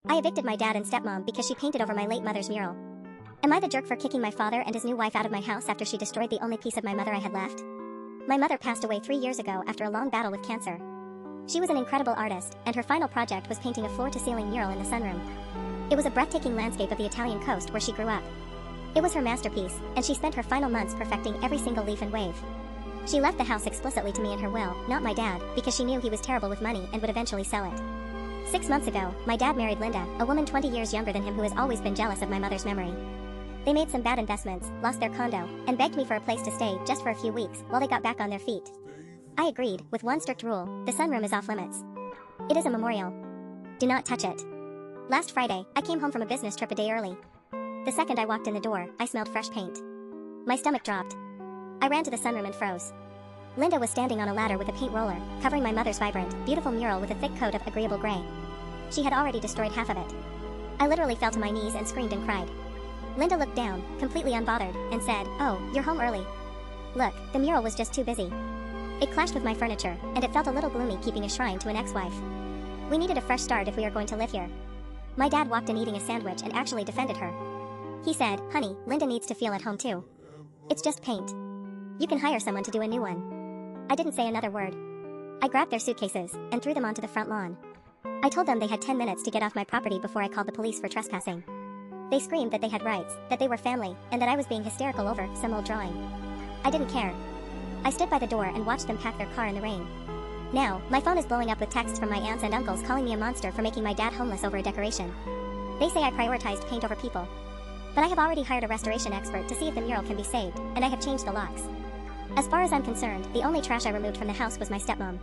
I evicted my dad and stepmom because she painted over my late mother's mural. Am I the jerk for kicking my father and his new wife out of my house after she destroyed the only piece of my mother I had left? My mother passed away 3 years ago after a long battle with cancer. She was an incredible artist, and her final project was painting a floor-to-ceiling mural in the sunroom. It was a breathtaking landscape of the Italian coast where she grew up. It was her masterpiece, and she spent her final months perfecting every single leaf and wave. She left the house explicitly to me in her will, not my dad, because she knew he was terrible with money and would eventually sell it. 6 months ago, my dad married Linda, a woman 20 years younger than him who has always been jealous of my mother's memory. They made some bad investments, lost their condo, and begged me for a place to stay just for a few weeks while they got back on their feet. I agreed, with one strict rule: the sunroom is off limits. It is a memorial. Do not touch it. Last Friday, I came home from a business trip a day early. The second I walked in the door, I smelled fresh paint. My stomach dropped. I ran to the sunroom and froze. Linda was standing on a ladder with a paint roller, covering my mother's vibrant, beautiful mural with a thick coat of agreeable gray. She had already destroyed half of it. I literally fell to my knees and screamed and cried. Linda looked down, completely unbothered, and said, "Oh, you're home early. Look, the mural was just too busy." It clashed with my furniture, and it felt a little gloomy keeping a shrine to an ex-wife. We needed a fresh start if we are going to live here. My dad walked in eating a sandwich and actually defended her. He said, "Honey, Linda needs to feel at home too. It's just paint. You can hire someone to do a new one." I didn't say another word. I grabbed their suitcases and threw them onto the front lawn. I told them they had 10 minutes to get off my property before I called the police for trespassing. They screamed that they had rights, that they were family, and that I was being hysterical over some old drawing. I didn't care. I stood by the door and watched them pack their car in the rain. Now, my phone is blowing up with texts from my aunts and uncles calling me a monster for making my dad homeless over a decoration. They say I prioritized paint over people. But I have already hired a restoration expert to see if the mural can be saved, and I have changed the locks. As far as I'm concerned, the only trash I removed from the house was my stepmom.